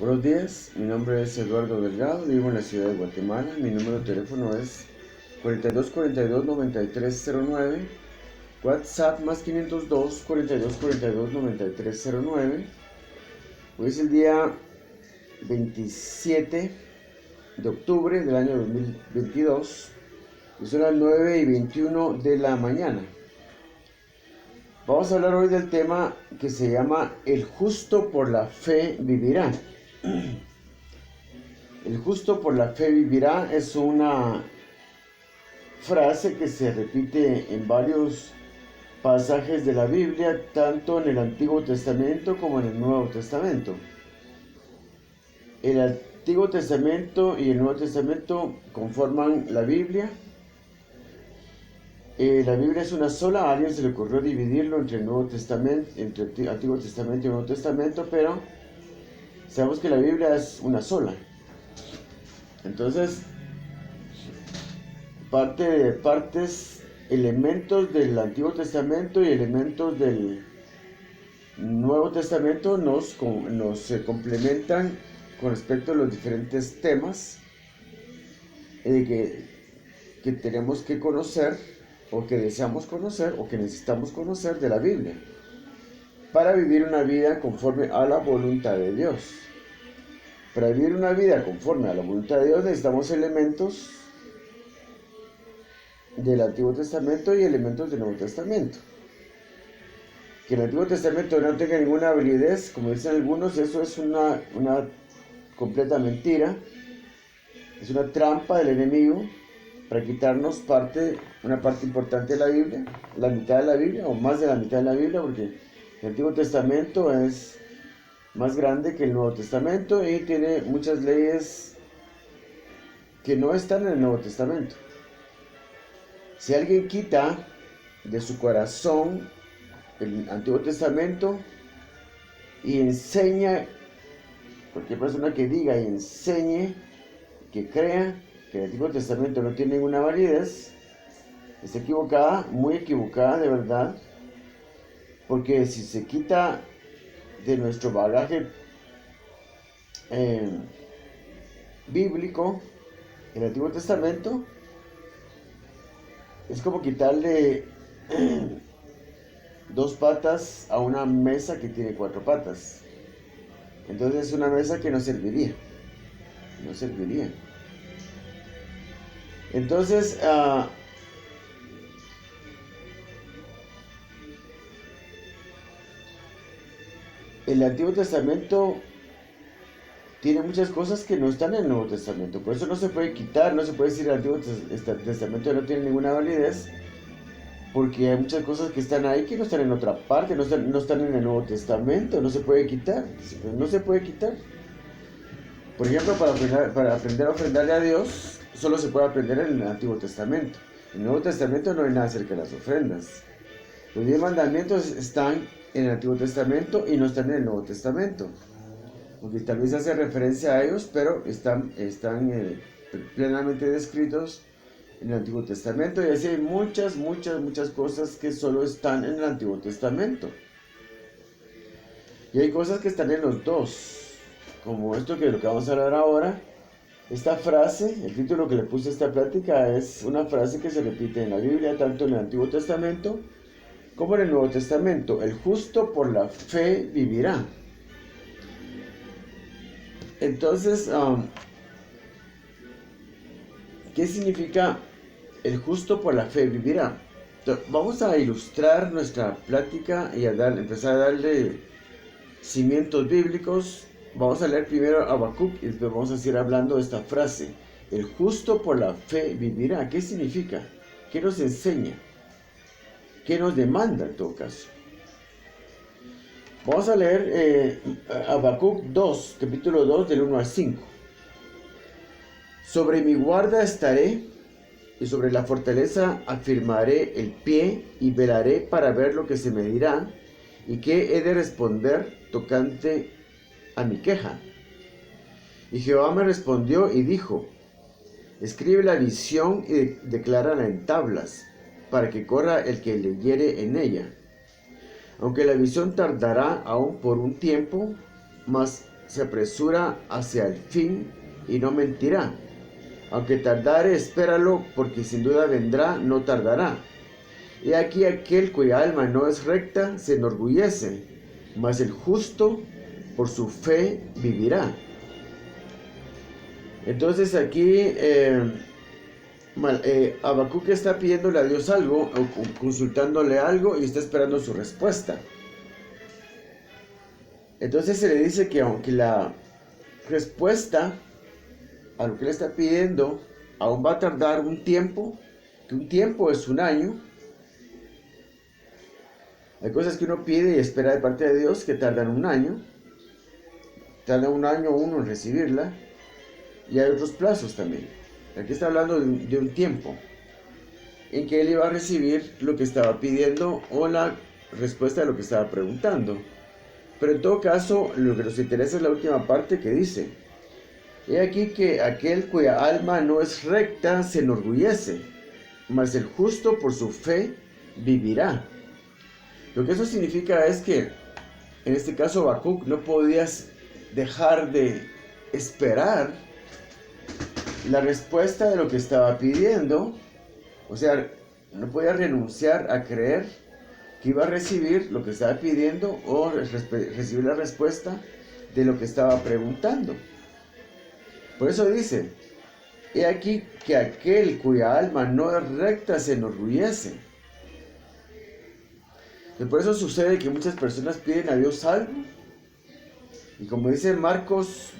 Buenos días, mi nombre es Eduardo Delgado, vivo en la ciudad de Guatemala. Mi número de teléfono es 4242-9309, WhatsApp más 502-4242-9309. Hoy es el día 27 de octubre del año 2022 y son las 9:21 de la mañana. Vamos a hablar hoy del tema que se llama El justo por la fe vivirá. El justo por la fe vivirá es una frase que se repite en varios pasajes de la Biblia, tanto en el Antiguo Testamento como en el Nuevo Testamento. El Antiguo Testamento y el Nuevo Testamento conforman la Biblia. La Biblia es una sola. A alguien se le ocurrió dividirlo entre el Nuevo Testamento, entre el Antiguo Testamento y el Nuevo Testamento, pero sabemos que la Biblia es una sola. Entonces, elementos del Antiguo Testamento y elementos del Nuevo Testamento nos complementan con respecto a los diferentes temas que tenemos que conocer, o que deseamos conocer, o que necesitamos conocer de la Biblia, para vivir una vida conforme a la voluntad de Dios. Para vivir una vida conforme a la voluntad de Dios necesitamos elementos del Antiguo Testamento y elementos del Nuevo Testamento. Que el Antiguo Testamento no tenga ninguna validez, como dicen algunos, eso es una completa mentira. Es una trampa del enemigo para quitarnos una parte importante de la Biblia, la mitad de la Biblia o más de la mitad de la Biblia, porque el Antiguo Testamento es más grande que el Nuevo Testamento y tiene muchas leyes que no están en el Nuevo Testamento. Si alguien quita de su corazón el Antiguo Testamento y enseña, cualquier persona que diga y enseñe, que crea que el Antiguo Testamento no tiene ninguna validez, está equivocada, muy equivocada de verdad, porque si se quita de nuestro bagaje bíblico el Antiguo Testamento, es como quitarle dos patas a una mesa que tiene cuatro patas. Entonces es una mesa que no serviría. Entonces, el Antiguo Testamento tiene muchas cosas que no están en el Nuevo Testamento. Por eso no se puede quitar, no se puede decir el Antiguo Testamento no tiene ninguna validez, porque hay muchas cosas que están ahí que no están en otra parte, no están en el Nuevo Testamento, no se puede quitar. Por ejemplo, para aprender a ofrendarle a Dios, solo se puede aprender en el Antiguo Testamento. En el Nuevo Testamento no hay nada acerca de las ofrendas. Los 10 mandamientos están en el Antiguo Testamento y no están en el Nuevo Testamento. Porque tal vez hace referencia a ellos, pero están plenamente descritos en el Antiguo Testamento. Y así hay muchas cosas que solo están en el Antiguo Testamento. Y hay cosas que están en los dos. Como esto que es lo que vamos a hablar ahora. Esta frase, el título que le puse a esta plática es una frase que se repite en la Biblia, tanto en el Antiguo Testamento como en el Nuevo Testamento. El justo por la fe vivirá. Entonces, ¿qué significa el justo por la fe vivirá? Entonces, vamos a ilustrar nuestra plática y empezar a darle cimientos bíblicos. Vamos a leer primero Habacuc y después vamos a seguir hablando de esta frase. El justo por la fe vivirá. ¿Qué significa? ¿Qué nos enseña? ¿Qué nos demanda en todo caso? Vamos a leer Habacuc 2, capítulo 2, del 1 al 5. Sobre mi guarda estaré, y sobre la fortaleza afirmaré el pie, y velaré para ver lo que se me dirá, y qué he de responder tocante a mi queja. Y Jehová me respondió y dijo: escribe la visión y declárala en tablas, para que corra el que leyere en ella. Aunque la visión tardará aún por un tiempo, mas se apresura hacia el fin y no mentirá. Aunque tardare, espéralo, porque sin duda vendrá, no tardará. He aquí aquel cuya alma no es recta se enorgullece, mas el justo por su fe vivirá. Entonces aquí Habacuc está pidiéndole a Dios algo, o consultándole algo, y está esperando su respuesta. Entonces se le dice que aunque la respuesta a lo que le está pidiendo aún va a tardar un tiempo, que un tiempo es un año. Hay cosas que uno pide y espera de parte de Dios que tardan un año. Tarda un año uno en recibirla. Y hay otros plazos también. Aquí está hablando de un tiempo en que él iba a recibir lo que estaba pidiendo o la respuesta de lo que estaba preguntando. Pero en todo caso, lo que nos interesa es la última parte que dice: he aquí que aquel cuya alma no es recta se enorgullece, mas el justo por su fe vivirá. Lo que eso significa es que, en este caso, Habacuc no podías dejar de esperar la respuesta de lo que estaba pidiendo. O sea, no podía renunciar a creer que iba a recibir lo que estaba pidiendo o recibir la respuesta de lo que estaba preguntando. Por eso dice: he aquí que aquel cuya alma no es recta se enorgullece. Y por eso sucede que muchas personas piden a Dios algo, y como dice Marcos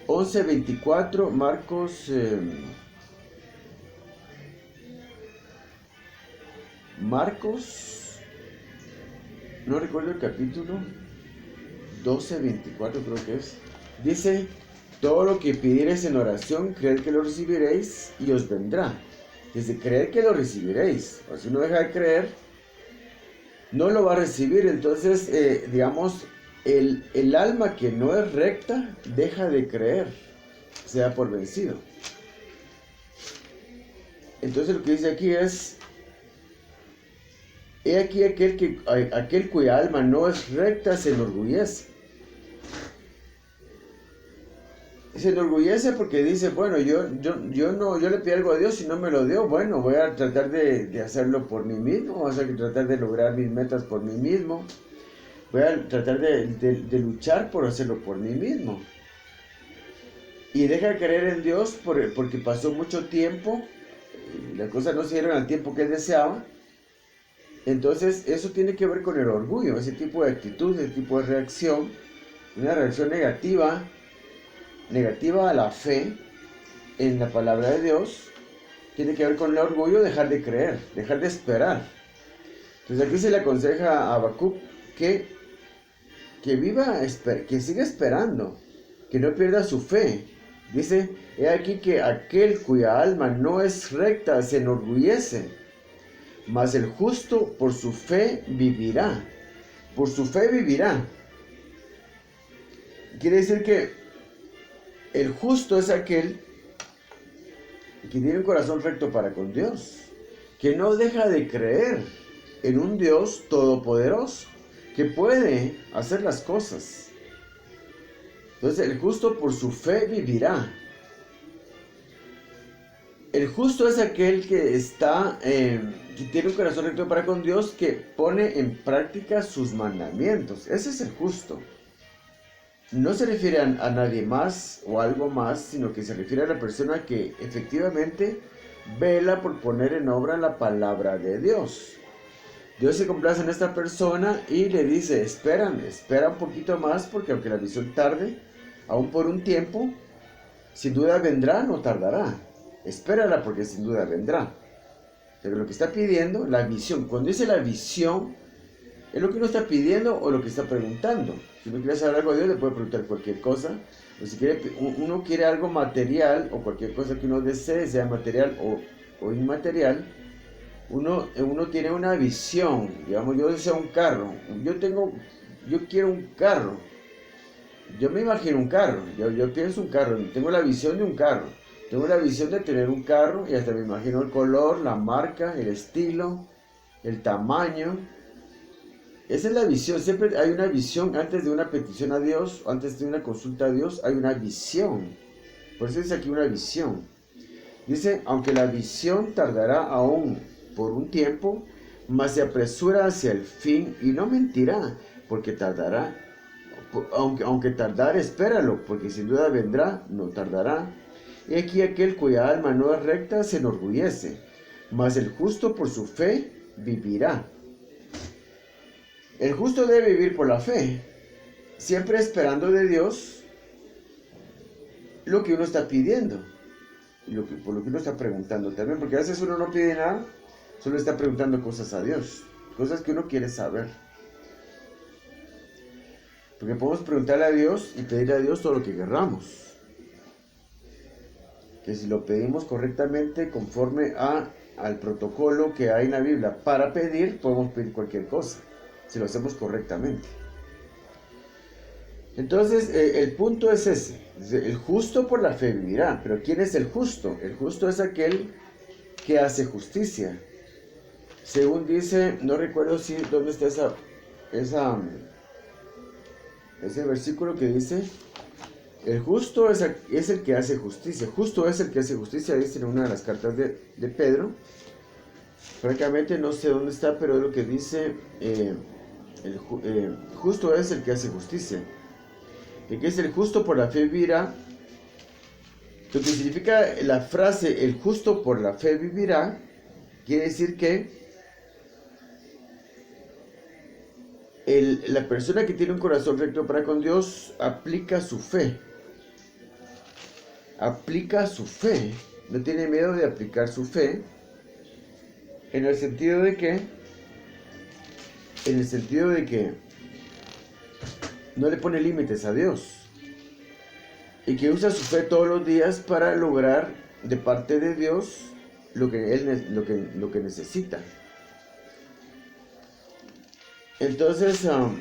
11:24, Marcos, no recuerdo el capítulo, 12:24 creo que es, dice: todo lo que pidiereis en oración, creed que lo recibiréis y os vendrá. Dice, creed que lo recibiréis. O si uno deja de creer, no lo va a recibir. Entonces, digamos, el alma que no es recta deja de creer, se da por vencido. Entonces lo que dice aquí es: he aquí aquel cuya alma no es recta se enorgullece. Se enorgullece porque dice: bueno, yo le pido algo a Dios y no me lo dio. Bueno, voy a tratar de hacerlo por mí mismo, voy a tratar de lograr mis metas por mí mismo, voy a tratar de luchar por hacerlo por mí mismo. Y deja de creer en Dios porque pasó mucho tiempo, y las cosas no se dieron al tiempo que él deseaba. Entonces eso tiene que ver con el orgullo, ese tipo de actitud, ese tipo de reacción, una reacción negativa a la fe en la palabra de Dios. Tiene que ver con el orgullo, dejar de creer, dejar de esperar. Entonces aquí se le aconseja a Habacuc que siga esperando, que no pierda su fe. Dice: he aquí que aquel cuya alma no es recta se enorgullece, mas el justo por su fe vivirá. Por su fe vivirá. Quiere decir que el justo es aquel que tiene un corazón recto para con Dios, que no deja de creer en un Dios todopoderoso, que puede hacer las cosas. Entonces el justo por su fe vivirá. El justo es aquel que que tiene un corazón recto para con Dios, que pone en práctica sus mandamientos. Ese es el justo. No se refiere a nadie más o algo más, sino que se refiere a la persona que efectivamente vela por poner en obra la palabra de Dios. Dios se complace en esta persona y le dice: espera un poquito más, porque aunque la visión tarde, aún por un tiempo, sin duda vendrá, no tardará. Espérala, porque sin duda vendrá. Pero lo que está pidiendo, la visión, cuando dice la visión, es lo que uno está pidiendo o lo que está preguntando. Si uno quiere saber algo de Dios, le puede preguntar cualquier cosa. O si uno quiere algo material, o cualquier cosa que uno desee, sea material o inmaterial, uno tiene una visión. Digamos, yo deseo un carro. Yo quiero un carro. Yo me imagino un carro. Yo pienso un carro. Tengo la visión de un carro. Tengo la visión de tener un carro, y hasta me imagino el color, la marca, el estilo, el tamaño. Esa es la visión. Siempre hay una visión antes de una petición a Dios, antes de una consulta a Dios, hay una visión. Por eso dice aquí una visión. Dice, aunque la visión tardará aún por un tiempo, mas se apresura hacia el fin y no mentirá, porque tardará. Aunque tardar, espéralo, porque sin duda vendrá, no tardará. Y aquí aquel cuya alma no es recta se enorgullece, mas el justo por su fe vivirá. El justo debe vivir por la fe, siempre esperando de Dios lo que uno está pidiendo, por lo que uno está preguntando también, porque a veces uno no pide nada, solo está preguntando cosas a Dios, cosas que uno quiere saber. Porque podemos preguntarle a Dios y pedirle a Dios todo lo que querramos. Que si lo pedimos correctamente, conforme al protocolo que hay en la Biblia para pedir, podemos pedir cualquier cosa, si lo hacemos correctamente. Entonces, el punto es ese. El justo por la fe vivirá. Pero ¿quién es el justo? El justo es aquel que hace justicia. Según dice, no recuerdo dónde está ese versículo que dice, el justo es el que hace justicia. Justo es el que hace justicia, dice en una de las cartas de Pedro. Francamente no sé dónde está, pero es lo que dice, justo es el que hace justicia. El que es el justo por la fe vivirá. Lo que significa la frase, el justo por la fe vivirá, quiere decir que la persona que tiene un corazón recto para con Dios aplica su fe. Aplica su fe. No tiene miedo de aplicar su fe. En el sentido de que no le pone límites a Dios. Y que usa su fe todos los días para lograr de parte de Dios lo que necesita. Entonces, yo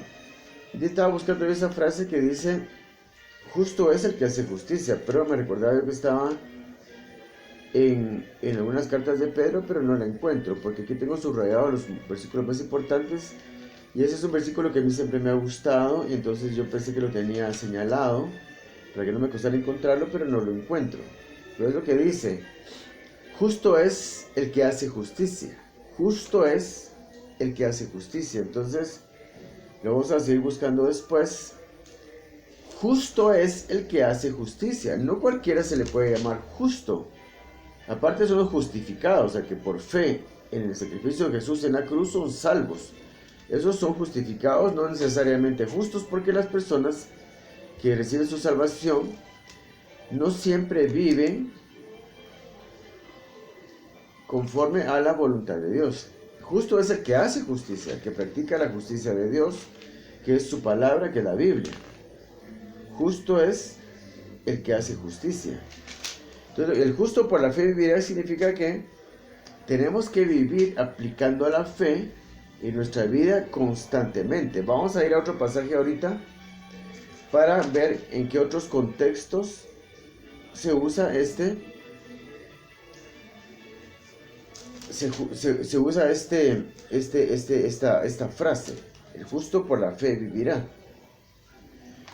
estaba buscando esa frase que dice, justo es el que hace justicia, pero me recordaba que estaba en algunas cartas de Pedro, pero no la encuentro, porque aquí tengo subrayados los versículos más importantes, y ese es un versículo que a mí siempre me ha gustado, y entonces yo pensé que lo tenía señalado, para que no me costara encontrarlo, pero no lo encuentro. Pero es lo que dice, justo es el que hace justicia, justo es el que hace justicia. Entonces, lo vamos a seguir buscando después. Justo es el que hace justicia. No cualquiera se le puede llamar justo. Aparte son los justificados, o sea que por fe en el sacrificio de Jesús en la cruz son salvos. Esos son justificados, no necesariamente justos, porque las personas que reciben su salvación no siempre viven conforme a la voluntad de Dios. Justo es el que hace justicia, el que practica la justicia de Dios, que es su palabra, que es la Biblia. Justo es el que hace justicia. Entonces, el justo por la fe vivirá significa que tenemos que vivir aplicando la fe en nuestra vida constantemente. Vamos a ir a otro pasaje ahorita para ver en qué otros contextos se usa esta frase, el justo por la fe vivirá.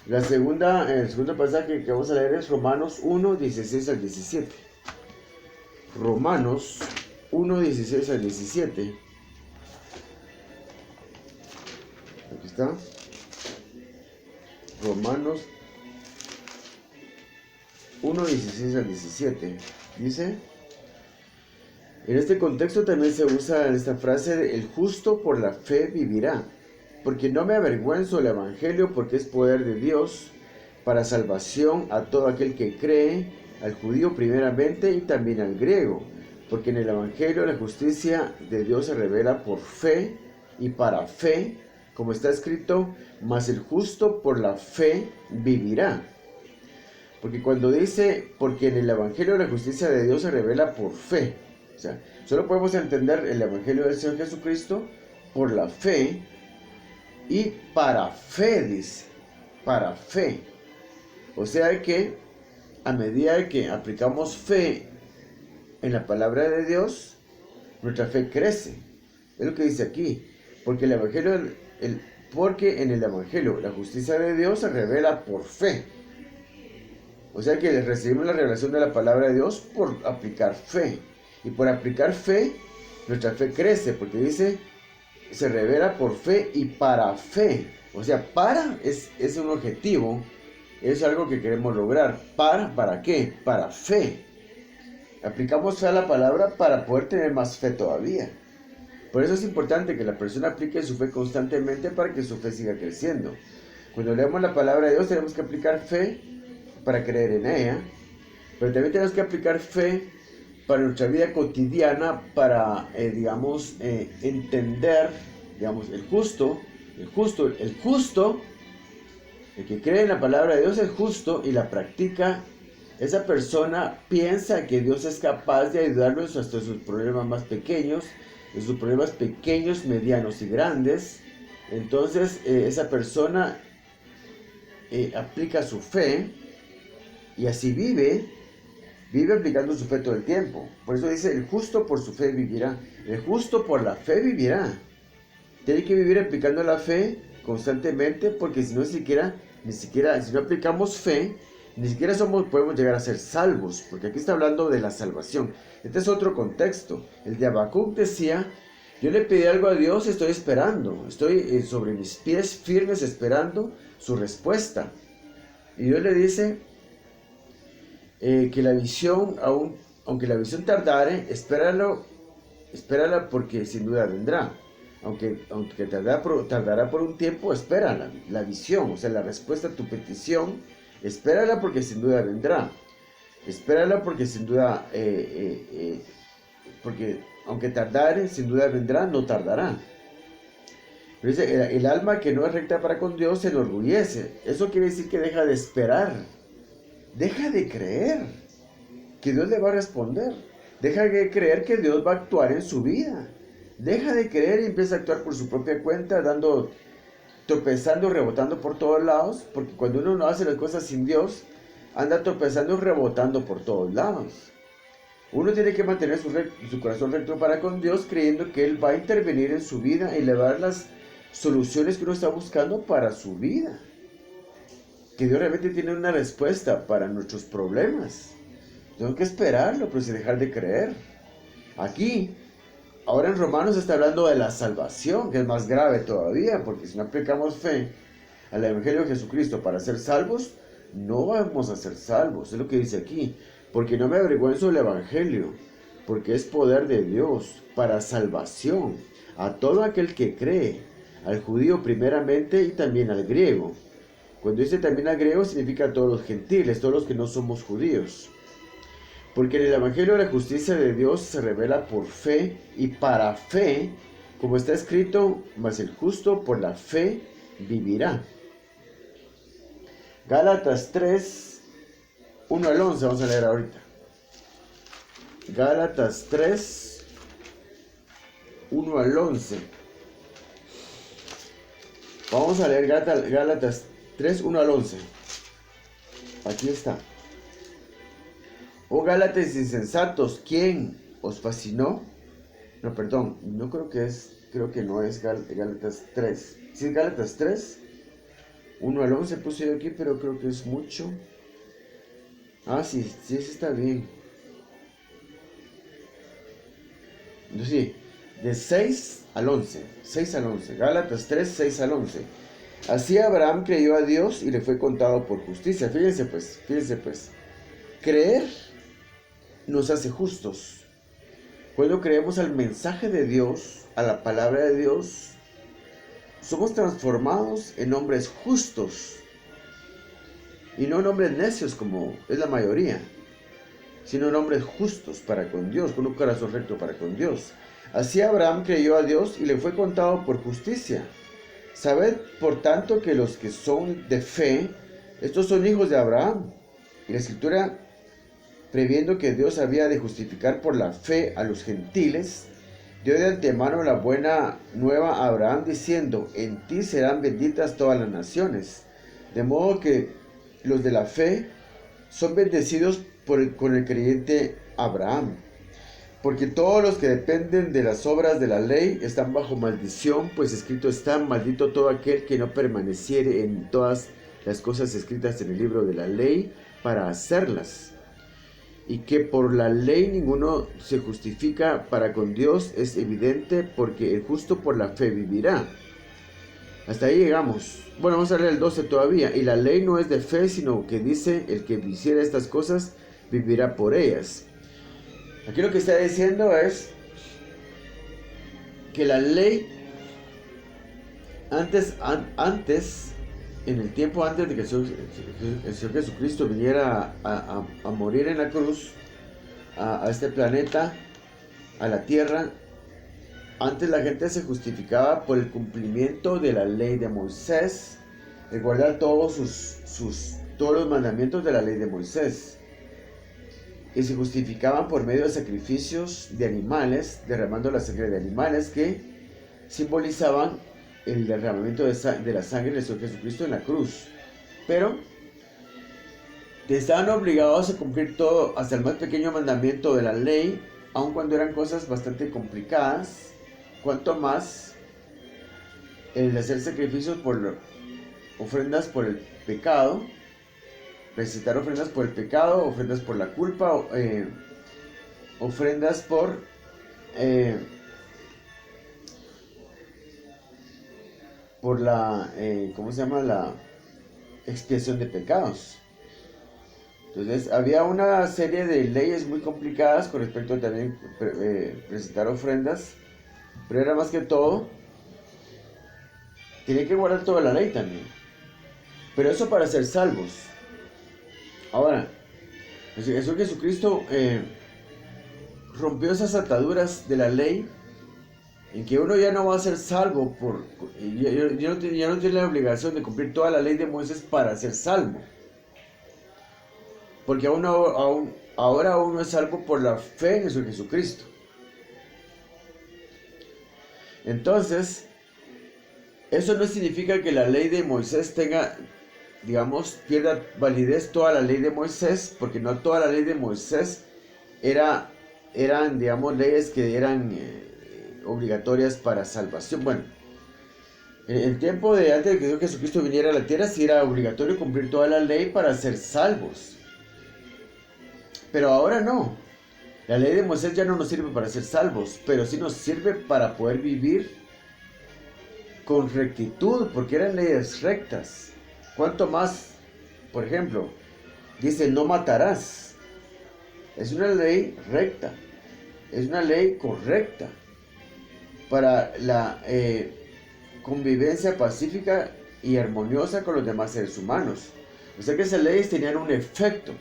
El segundo pasaje que vamos a leer es Romanos 1, 16 al 17. Romanos 1, 16 al 17. Aquí está. Romanos 1, 16 al 17. Dice, en este contexto también se usa esta frase de, el justo por la fe vivirá, porque no me avergüenzo del evangelio, porque es poder de Dios para salvación a todo aquel que cree, al judío primeramente y también al griego, porque en el evangelio la justicia de Dios se revela por fe y para fe, como está escrito, mas el justo por la fe vivirá. Porque cuando dice, porque en el evangelio la justicia de Dios se revela por fe, o sea, solo podemos entender el evangelio del Señor Jesucristo por la fe y para fe, dice, para fe. O sea que a medida que aplicamos fe en la palabra de Dios, nuestra fe crece. Es lo que dice aquí. Porque el evangelio, porque en el evangelio la justicia de Dios se revela por fe. O sea que recibimos la revelación de la palabra de Dios por aplicar fe. Y por aplicar fe, nuestra fe crece, porque dice, se revela por fe y para fe. O sea, para es un objetivo, es algo que queremos lograr. ¿Para qué? Para fe. Aplicamos fe a la palabra para poder tener más fe todavía. Por eso es importante que la persona aplique su fe constantemente para que su fe siga creciendo. Cuando leemos la palabra de Dios tenemos que aplicar fe para creer en ella, pero también tenemos que aplicar fe para nuestra vida cotidiana, para, entender, el que cree en la palabra de Dios es justo y la practica. Esa persona piensa que Dios es capaz de ayudarlos hasta sus problemas más pequeños, de sus problemas pequeños, medianos y grandes. Entonces, esa persona aplica su fe y así vive aplicando su fe todo el tiempo. Por eso dice, el justo por su fe vivirá. El justo por la fe vivirá. Tiene que vivir aplicando la fe constantemente, porque si no si no aplicamos fe, ni siquiera podemos llegar a ser salvos, porque aquí está hablando de la salvación. Este es otro contexto. El de Habacuc decía, yo le pedí algo a Dios, estoy esperando, estoy sobre mis pies firmes esperando su respuesta. Y Dios le dice que la visión, aunque la visión tardare, espérala porque sin duda vendrá. Aunque tardará por un tiempo, espérala, la visión, o sea, la respuesta a tu petición, espérala porque sin duda vendrá. Espérala porque sin duda, porque aunque tardare, sin duda vendrá, no tardará. Pero dice, el alma que no es recta para con Dios se enorgullece. Eso quiere decir que deja de esperar. Deja de creer que Dios le va a responder. Deja de creer que Dios va a actuar en su vida. Deja de creer y empieza a actuar por su propia cuenta, tropezando, rebotando por todos lados, porque cuando uno no hace las cosas sin Dios, anda tropezando y rebotando por todos lados. Uno tiene que mantener su corazón recto para con Dios, creyendo que Él va a intervenir en su vida y le va a dar las soluciones que uno está buscando para su vida. Que Dios realmente tiene una respuesta para nuestros problemas. Tengo que esperarlo, pero sin dejar de creer. Aquí, ahora en Romanos está hablando de la salvación, que es más grave todavía, porque si no aplicamos fe al Evangelio de Jesucristo para ser salvos, no vamos a ser salvos. Es lo que dice aquí. Porque no me avergüenzo del Evangelio, porque es poder de Dios para salvación a todo aquel que cree, al judío primeramente y también al griego. Cuando dice también al griego significa a todos los gentiles, todos los que no somos judíos. Porque en el Evangelio la justicia de Dios se revela por fe y para fe, como está escrito, mas el justo por la fe vivirá. Gálatas 3, 1 al 11, vamos a leer ahorita. Gálatas 3, 1 al 11. Vamos a leer Gálatas 3, 1 al 11. Aquí está. Oh Gálatas insensatos, ¿quién os fascinó? No, perdón, no creo que no es Gálatas 3. Sí es Gálatas 3, 1 al 11 puse yo aquí, pero creo que es mucho. Ah, sí, está bien. No, sí, de 6 al 11. 6 al 11. Gálatas 3, 6 al 11. Así Abraham creyó a Dios y le fue contado por justicia. Fíjense pues. Creer nos hace justos. Cuando creemos al mensaje de Dios, a la palabra de Dios, somos transformados en hombres justos. Y no en hombres necios como es la mayoría, sino en hombres justos para con Dios, con un corazón recto para con Dios. Así Abraham creyó a Dios y le fue contado por justicia. Sabed, por tanto, que los que son de fe, estos son hijos de Abraham. Y la Escritura, previendo que Dios había de justificar por la fe a los gentiles, dio de antemano la buena nueva a Abraham, diciendo, en ti serán benditas todas las naciones. De modo que los de la fe son bendecidos con el creyente Abraham. Porque todos los que dependen de las obras de la ley están bajo maldición, pues escrito está: maldito todo aquel que no permaneciere en todas las cosas escritas en el libro de la ley para hacerlas. Y que por la ley ninguno se justifica para con Dios es evidente, porque el justo por la fe vivirá. Hasta ahí llegamos. Bueno, vamos a leer el 12 todavía. Y la ley no es de fe, sino que dice: el que hiciera estas cosas vivirá por ellas. Aquí lo que está diciendo es que la ley antes en el tiempo antes de que el Señor Jesucristo viniera a morir en la cruz, a este planeta, a la tierra, antes la gente se justificaba por el cumplimiento de la ley de Moisés, el guardar todos los mandamientos de la ley de Moisés. Y se justificaban por medio de sacrificios de animales, derramando la sangre de animales que simbolizaban el derramamiento de la sangre del Señor Jesucristo en la cruz. Pero estaban obligados a cumplir todo, hasta el más pequeño mandamiento de la ley, aun cuando eran cosas bastante complicadas. Cuanto más el hacer sacrificios por ofrendas por el pecado, presentar ofrendas por el pecado, ofrendas por la culpa, ofrendas por la ¿cómo se llama? La expiación de pecados. Entonces había una serie de leyes muy complicadas con respecto a también presentar ofrendas, pero era más que todo, tenía que guardar toda la ley también, pero eso para ser salvos. Ahora, el Señor Jesucristo rompió esas ataduras de la ley, en que uno ya no va a ser salvo ya no tiene la obligación de cumplir toda la ley de Moisés para ser salvo, porque ahora uno es salvo por la fe en el Señor Jesucristo. Entonces, eso no significa que la ley de Moisés pierda validez toda la ley de Moisés, porque no toda la ley de Moisés eran, leyes que eran obligatorias para salvación. Bueno, en el tiempo de antes de que Dios Jesucristo viniera a la tierra, sí era obligatorio cumplir toda la ley para ser salvos. Pero ahora no. La ley de Moisés ya no nos sirve para ser salvos, pero sí nos sirve para poder vivir con rectitud, porque eran leyes rectas. ¿Cuánto más? Por ejemplo, dice: no matarás. Es una ley recta, es una ley correcta para la convivencia pacífica y armoniosa con los demás seres humanos. O sea que esas leyes tenían un efecto.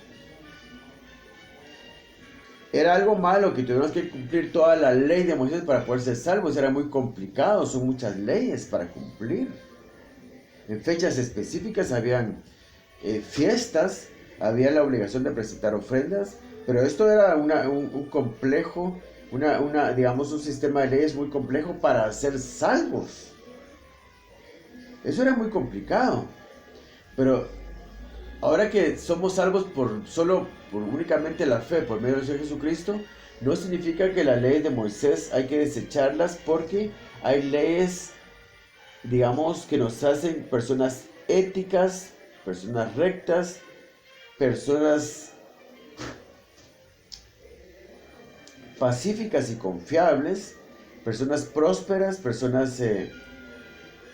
Era algo malo que tuvimos que cumplir toda la ley de Moisés para poder ser salvos. Era muy complicado, son muchas leyes para cumplir. En fechas específicas habían fiestas, había la obligación de presentar ofrendas, pero esto era un complejo, un sistema de leyes muy complejo para ser salvos. Eso era muy complicado. Pero ahora que somos salvos por únicamente la fe, por medio del Señor Jesucristo, no significa que las leyes de Moisés hay que desecharlas, porque hay leyes, que nos hacen personas éticas, personas rectas, personas pacíficas y confiables, personas prósperas, personas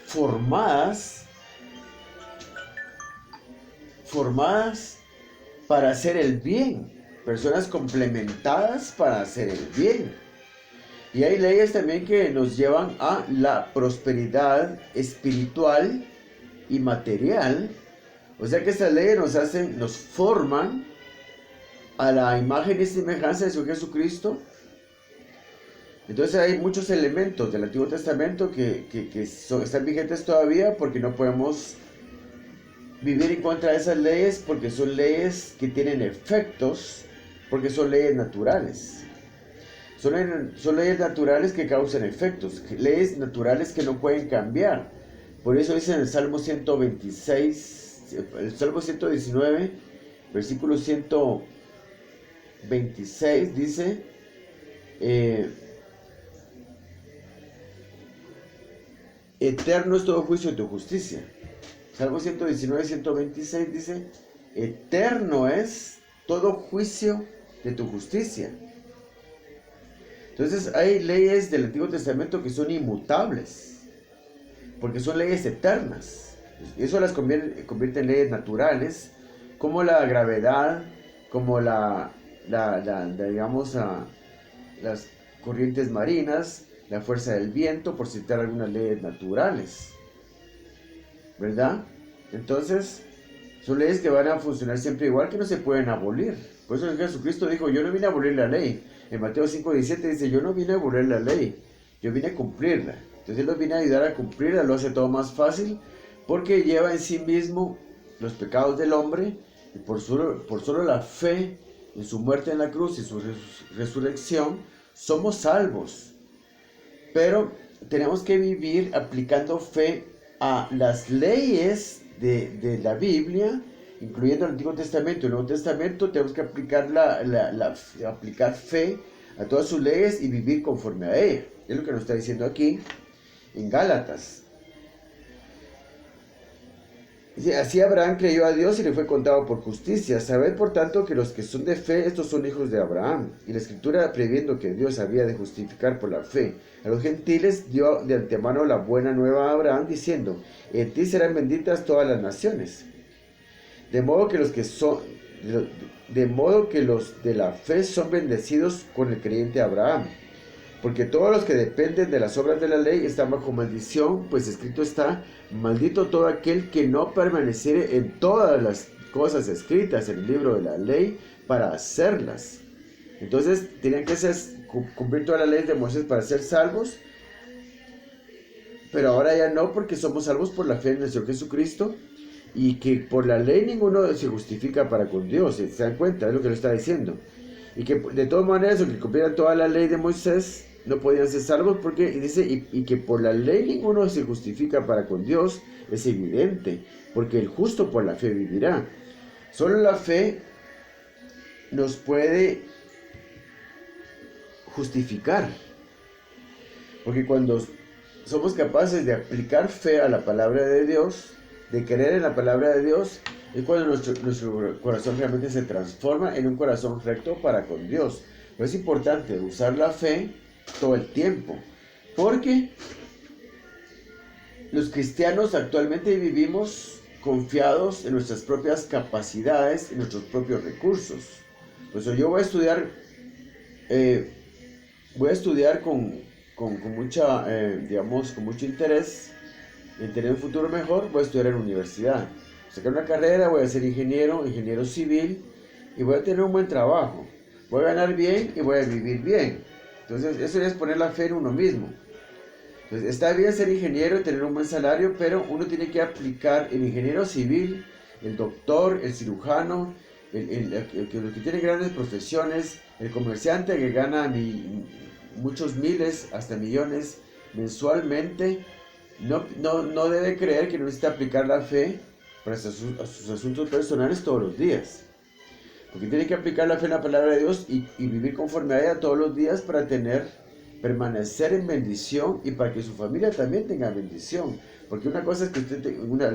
formadas para hacer el bien, personas complementadas para hacer el bien. Y hay leyes también que nos llevan a la prosperidad espiritual y material. O sea que estas leyes nos forman a la imagen y semejanza de Señor Jesucristo. Entonces hay muchos elementos del Antiguo Testamento que están vigentes todavía, porque no podemos vivir en contra de esas leyes, porque son leyes que tienen efectos, porque son leyes naturales. Son leyes naturales que causan efectos, leyes naturales que no pueden cambiar. Por eso dice en el Salmo 126, el Salmo 119, versículo 126, dice: Eh, Eterno es todo juicio de tu justicia. Salmo 119, 126 dice, eterno es todo juicio de tu justicia. Entonces hay leyes del Antiguo Testamento que son inmutables, porque son leyes eternas. Y eso las convierte en leyes naturales, como la gravedad, como digamos, las corrientes marinas, la fuerza del viento, por citar algunas leyes naturales, ¿verdad? Entonces, son leyes que van a funcionar siempre igual, que no se pueden abolir. Por eso Jesucristo dijo, yo no vine a abolir la ley. En Mateo 5:17 dice, yo no vine a abolir la ley, yo vine a cumplirla. Entonces Él nos viene a ayudar a cumplirla, lo hace todo más fácil, porque lleva en sí mismo los pecados del hombre, y por solo la fe en su muerte en la cruz y su resurrección, somos salvos. Pero tenemos que vivir aplicando fe a las leyes de la Biblia, incluyendo el Antiguo Testamento y el Nuevo Testamento. Tenemos que aplicar aplicar fe a todas sus leyes y vivir conforme a ella. Es lo que nos está diciendo aquí en Gálatas. Dice, así Abraham creyó a Dios y le fue contado por justicia. Sabed por tanto que los que son de fe, estos son hijos de Abraham. Y la Escritura, previendo que Dios había de justificar por la fe a los gentiles, dio de antemano la buena nueva a Abraham, diciendo, en ti serán benditas todas las naciones. De modo que los de la fe son bendecidos con el creyente Abraham. Porque todos los que dependen de las obras de la ley están bajo maldición, pues escrito está, maldito todo aquel que no permaneciere en todas las cosas escritas en el libro de la ley para hacerlas. Entonces tenían que cumplir todas las leyes de Moisés para ser salvos, pero ahora ya no, porque somos salvos por la fe en el Señor Jesucristo, y que por la ley ninguno se justifica para con Dios. ¿Se dan cuenta? Es lo que lo está diciendo. Y que de todas maneras, aunque cumplieran toda la ley de Moisés, no podían ser salvos, porque dice, y que por la ley ninguno se justifica para con Dios, es evidente, porque el justo por la fe vivirá. Solo la fe nos puede justificar, porque cuando somos capaces de aplicar fe a la palabra de Dios, de creer en la palabra de Dios, es cuando nuestro corazón realmente se transforma en un corazón recto para con Dios. Pero es importante usar la fe todo el tiempo, porque los cristianos actualmente vivimos confiados en nuestras propias capacidades, en nuestros propios recursos. Por eso yo voy a estudiar con mucho interés en tener un futuro mejor. Voy a estudiar en la universidad, sacar una carrera, voy a ser ingeniero civil, y voy a tener un buen trabajo, voy a ganar bien y voy a vivir bien. Entonces eso es poner la fe en uno mismo. Entonces está bien ser ingeniero y tener un buen salario, pero uno tiene que aplicar el ingeniero civil, el doctor, el cirujano, el que tiene grandes profesiones, el comerciante que gana muchos miles hasta millones mensualmente. No debe creer que no necesita aplicar la fe para sus asuntos personales todos los días. Porque tiene que aplicar la fe en la palabra de Dios y vivir conforme a ella todos los días para permanecer en bendición, y para que su familia también tenga bendición. Porque una cosa es que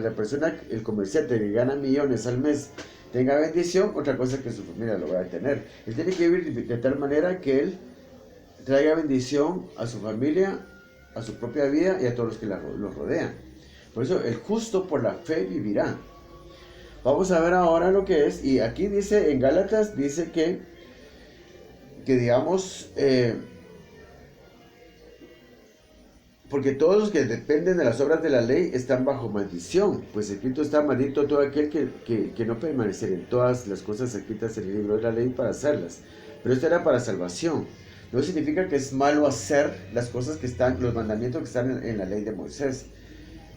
la persona, el comerciante que gana millones al mes, tenga bendición, otra cosa es que su familia lo vaya a tener. Él tiene que vivir de tal manera que él traiga bendición a su familia, a su propia vida y a todos los que los rodean. Por eso el justo por la fe vivirá. Vamos a ver ahora lo que es, y aquí dice en Gálatas, dice que digamos, porque todos los que dependen de las obras de la ley están bajo maldición, pues escrito está, maldito todo aquel que no permanecer en todas las cosas escritas en el libro de la ley para hacerlas. Pero esto era para salvación. No significa que es malo hacer las cosas que están, los mandamientos que están en la ley de Moisés,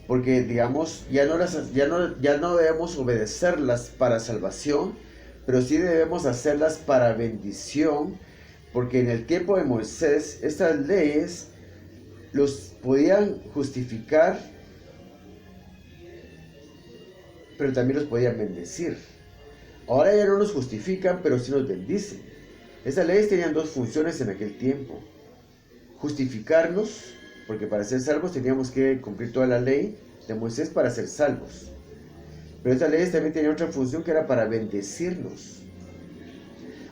porque digamos, ya no debemos obedecerlas para salvación, pero sí debemos hacerlas para bendición, porque en el tiempo de Moisés estas leyes los podían justificar, pero también los podían bendecir. Ahora ya no nos justifican, pero sí nos bendicen. Esas leyes tenían dos funciones en aquel tiempo. Justificarnos, porque para ser salvos teníamos que cumplir toda la ley de Moisés para ser salvos. Pero esas leyes también tenían otra función que era para bendecirnos.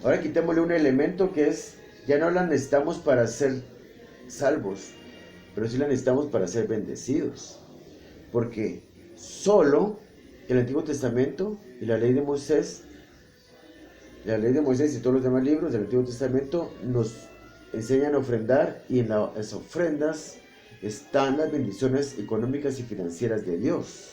Ahora quitémosle un elemento que es, ya no la necesitamos para ser salvos, pero sí la necesitamos para ser bendecidos. Porque solo el Antiguo Testamento y la ley de Moisés y todos los demás libros del Antiguo Testamento nos enseñan a ofrendar, y en las ofrendas están las bendiciones económicas y financieras de Dios.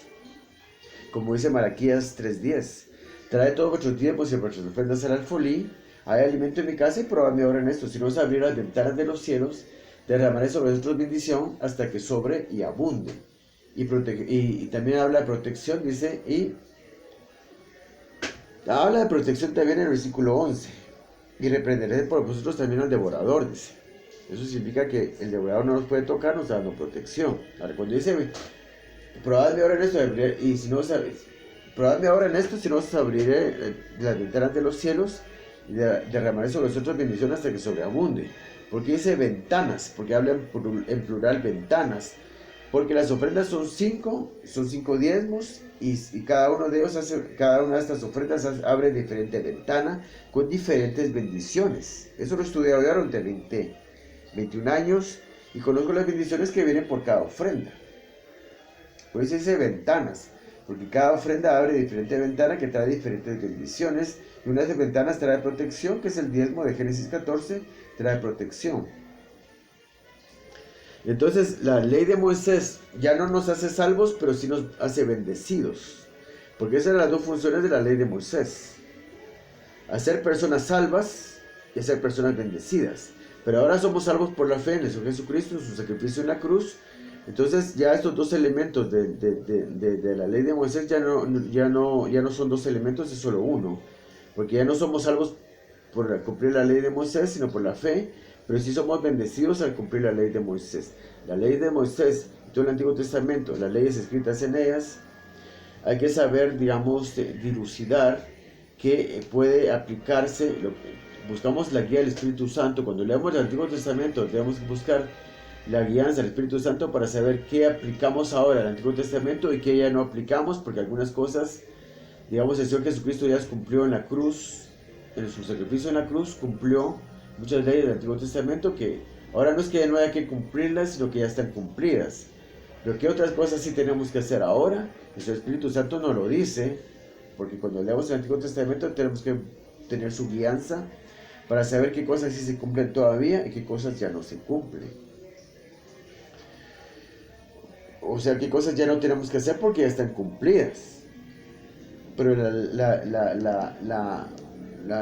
Como dice Malaquías 3:10, trae todos vuestros diezmos y vuestras ofrendas al alfolí, hay alimento en mi casa y probadme ahora en esto, si no os abriré las ventanas de los cielos, derramaré sobre vosotros bendición hasta que sobre y abunde. Y también habla de protección, dice, y habla de protección también en el versículo 11, y reprenderé por vosotros también al devorador, dice. Eso significa que el devorador no nos puede tocar, nos está dando protección. Ahora, cuando dice, probadme ahora en esto, y si no sabéis, probadme ahora en esto, si no os abriré las ventanas de los cielos, y derramaré sobre vosotros bendición hasta que sobreabunde. Porque dice ventanas, porque habla en plural ventanas, porque las ofrendas son cinco diezmos, y cada uno de ellos cada una de estas ofrendas abre diferente ventana con diferentes bendiciones. Eso lo he estudiado ya durante 21 años y conozco las bendiciones que vienen por cada ofrenda. Por eso dice ventanas, porque cada ofrenda abre diferente ventana que trae diferentes bendiciones, y una de esas ventanas trae protección, que es el diezmo de Génesis 14, trae protección. Entonces la ley de Moisés ya no nos hace salvos, pero sí nos hace bendecidos, porque esas eran las dos funciones de la ley de Moisés: hacer personas salvas y hacer personas bendecidas. Pero ahora somos salvos por la fe en Jesucristo, en su sacrificio en la cruz. Entonces ya estos dos elementos de la ley de Moisés ya no son dos elementos, es solo uno, porque ya no somos salvos por cumplir la ley de Moisés, sino por la fe, pero sí somos bendecidos al cumplir la ley de Moisés. La ley de Moisés, todo el Antiguo Testamento, las leyes escritas en ellas, hay que saber, digamos, dilucidar que puede aplicarse. Buscamos la guía del Espíritu Santo. Cuando leemos el Antiguo Testamento, debemos buscar la guianza del Espíritu Santo para saber qué aplicamos ahora al Antiguo Testamento y qué ya no aplicamos, porque algunas cosas, digamos, el Señor Jesucristo ya cumplió en la cruz, en su sacrificio en la cruz, cumplió muchas leyes del Antiguo Testamento que ahora no es que ya no haya que cumplirlas, sino que ya están cumplidas. Pero qué otras cosas sí tenemos que hacer ahora, el Espíritu Santo nos lo dice, porque cuando leemos el Antiguo Testamento tenemos que tener su guianza para saber qué cosas sí se cumplen todavía y qué cosas ya no se cumplen. O sea, qué cosas ya no tenemos que hacer porque ya están cumplidas. Pero la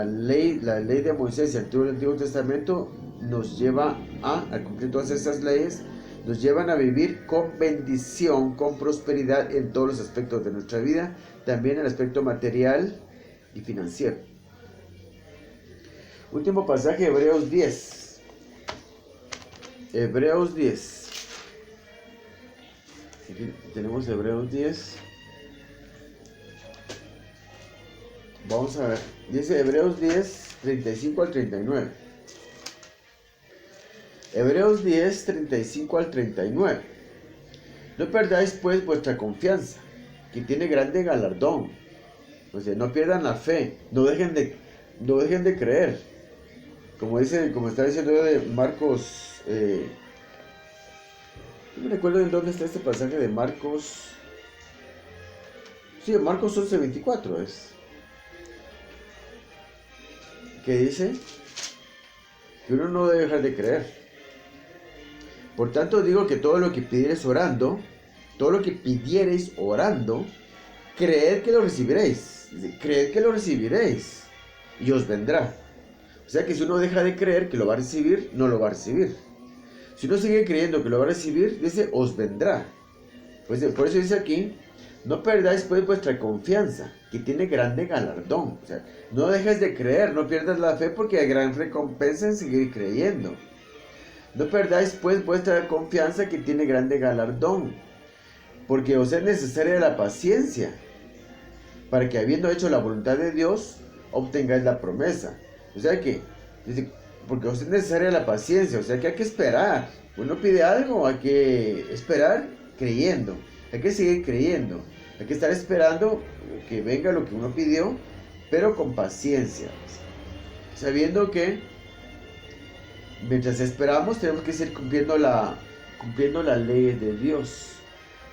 ley de Moisés y el Antiguo Testamento nos lleva al cumplir todas esas leyes, nos llevan a vivir con bendición, con prosperidad en todos los aspectos de nuestra vida, también en el aspecto material y financiero. Último pasaje, Hebreos 10. Hebreos 10. Aquí tenemos Hebreos 10. Vamos a ver. Dice Hebreos 10, 35 al 39. Hebreos 10, 35 al 39. No perdáis pues vuestra confianza, que tiene grande galardón. O sea, no pierdan la fe, no dejen de creer. Como está diciendo de Marcos, no me recuerdo en dónde está este pasaje de Marcos. Sí, Marcos 11, 24 es. Que dice que uno no debe dejar de creer. Por tanto digo que todo lo que pidiereis orando, creed que lo recibiréis. Creed que lo recibiréis y os vendrá. O sea que si uno deja de creer que lo va a recibir, no lo va a recibir. Si uno sigue creyendo que lo va a recibir, dice, os vendrá. Pues por eso dice aquí, no perdáis pues vuestra confianza, que tiene grande galardón. O sea, no dejes de creer, no pierdas la fe, porque hay gran recompensa en seguir creyendo. No perdáis pues vuestra confianza, que tiene grande galardón, porque os es necesaria la paciencia, para que habiendo hecho la voluntad de Dios, obtengáis la promesa. O sea que Dice, porque es necesaria la paciencia, o sea que hay que esperar. Uno pide algo, hay que esperar creyendo, hay que seguir creyendo, hay que estar esperando que venga lo que uno pidió, pero con paciencia, sabiendo que mientras esperamos tenemos que seguir cumpliendo las leyes de Dios.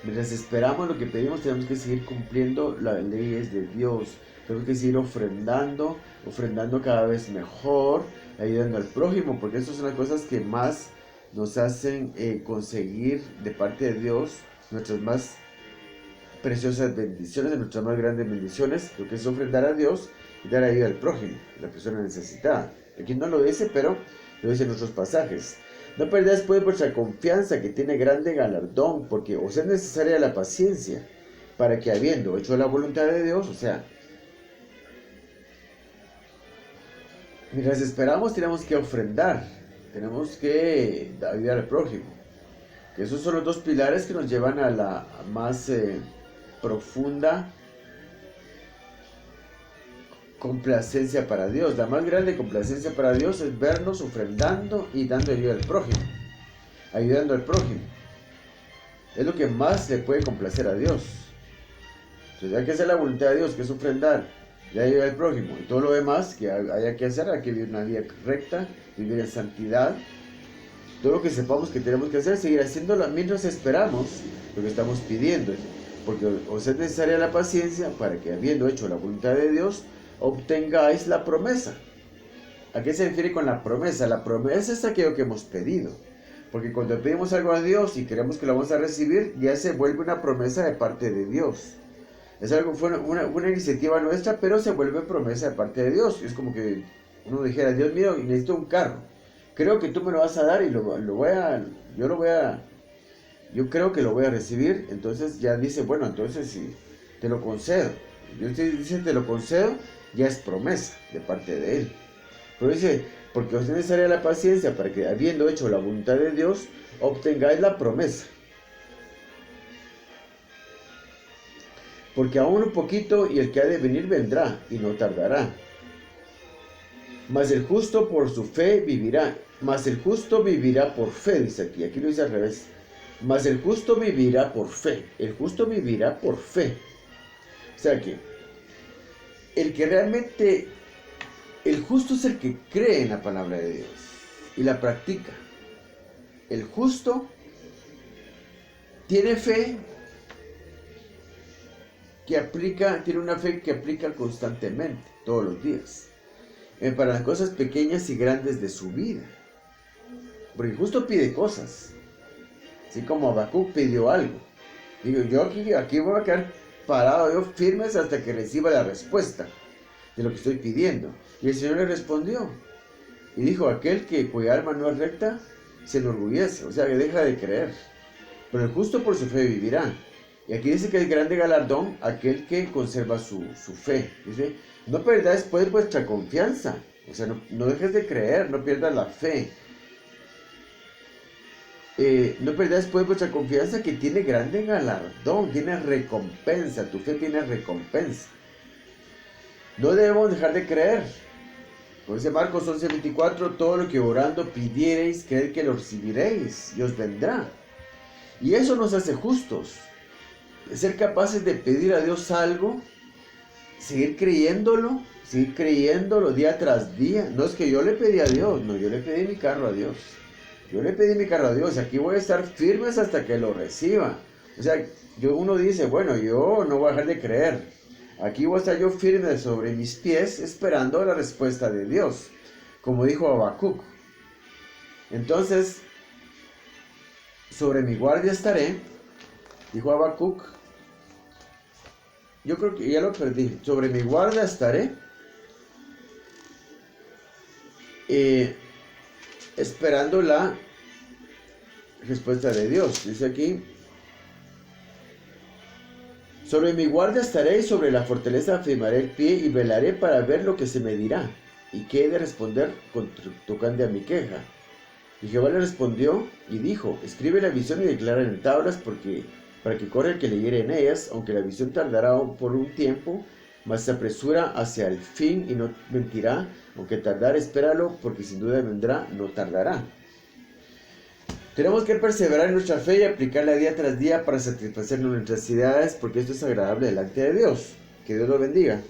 Mientras esperamos lo que pedimos, tenemos que seguir cumpliendo las leyes de Dios. Tenemos que seguir ofrendando cada vez mejor, ayudando al prójimo, porque estas son las cosas que más nos hacen conseguir de parte de Dios nuestras más preciosas bendiciones, nuestras más grandes bendiciones. Lo que es ofrendar a Dios y dar ayuda al prójimo, la persona necesitada. Aquí no lo dice, pero lo dice en otros pasajes. No perdáis pues vuestra confianza, que tiene grande galardón, porque os es necesaria la paciencia, para que habiendo hecho la voluntad de Dios, o sea, mientras esperamos tenemos que ofrendar, tenemos que ayudar al prójimo. Que esos son los dos pilares que nos llevan a la más profunda complacencia para Dios. La más grande complacencia para Dios es vernos ofrendando y dando ayuda al prójimo, ayudando al prójimo. Es lo que más le puede complacer a Dios. Entonces hay que hacer la voluntad de Dios, que es ofrendar y ayudar al prójimo. Y todo lo demás que haya que hacer, hay que vivir una vida recta, vivir en santidad. Todo lo que sepamos que tenemos que hacer, seguir haciéndolo mientras esperamos lo que estamos pidiendo. Porque os es necesaria la paciencia para que, habiendo hecho la voluntad de Dios, obtengáis la promesa. ¿A qué se refiere con la promesa? La promesa es aquello que hemos pedido. Porque cuando pedimos algo a Dios y creemos que lo vamos a recibir, ya se vuelve una promesa de parte de Dios. Es algo, fue una iniciativa nuestra, pero se vuelve promesa de parte de Dios. Es como que uno dijera, Dios mío, necesito un carro. Creo que tú me lo vas a dar y yo creo que lo voy a recibir. Entonces ya dice, bueno, entonces sí, te lo concedo. Dios dice, te lo concedo, ya es promesa de parte de Él. Pero dice, porque os es necesaria la paciencia para que, habiendo hecho la voluntad de Dios, obtengáis la promesa. Porque aún un poquito y el que ha de venir vendrá y no tardará. Mas el justo por su fe vivirá. Mas el justo vivirá por fe, dice aquí. Aquí lo dice al revés. Mas el justo vivirá por fe. El justo vivirá por fe. O sea que el que realmente, el justo es el que cree en la palabra de Dios y la practica. El justo tiene fe que aplica, tiene una fe que aplica constantemente, todos los días, para las cosas pequeñas y grandes de su vida. Porque el justo pide cosas, así como Habacuc pidió algo. Digo, yo aquí voy a quedar parado, yo firmes hasta que reciba la respuesta de lo que estoy pidiendo. Y el Señor le respondió y dijo, aquel cuya alma no es recta se enorgullece, o sea que deja de creer, pero el justo por su fe vivirá. Y aquí dice que es grande galardón aquel que conserva su fe. Dice, no perdáis pues vuestra confianza, o sea, no dejes de creer, no pierdas la fe. No perdáis pues vuestra confianza, que tiene grande galardón, tiene recompensa, tu fe tiene recompensa. No debemos dejar de creer. Como dice Marcos 11:24, todo lo que orando pidiereis, creed que lo recibiréis y os vendrá. Y eso nos hace justos. Ser capaces de pedir a Dios algo, seguir creyéndolo día tras día. No es que yo le pedí a Dios, no, yo le pedí mi carro a Dios. Yo le pedí mi carro a Dios, aquí voy a estar firmes hasta que lo reciba. O sea, uno dice, bueno, yo no voy a dejar de creer. Aquí voy a estar yo firme sobre mis pies, esperando la respuesta de Dios, como dijo Habacuc. Entonces, sobre mi guardia estaré, dijo Habacuc. Yo creo que ya lo perdí. Sobre mi guardia estaré, esperando la respuesta de Dios. Dice aquí, sobre mi guardia estaré y sobre la fortaleza afirmaré el pie y velaré para ver lo que se me dirá y qué he de responder tocante a mi queja. Y Jehová le respondió y dijo, escribe la visión y declara en tablas para que corra el que leyere en ellas, aunque la visión tardará por un tiempo, mas se apresura hacia el fin y no mentirá, aunque tardar, espéralo, porque sin duda vendrá, no tardará. Tenemos que perseverar en nuestra fe y aplicarla día tras día para satisfacer nuestras necesidades, porque esto es agradable delante de Dios. Que Dios lo bendiga.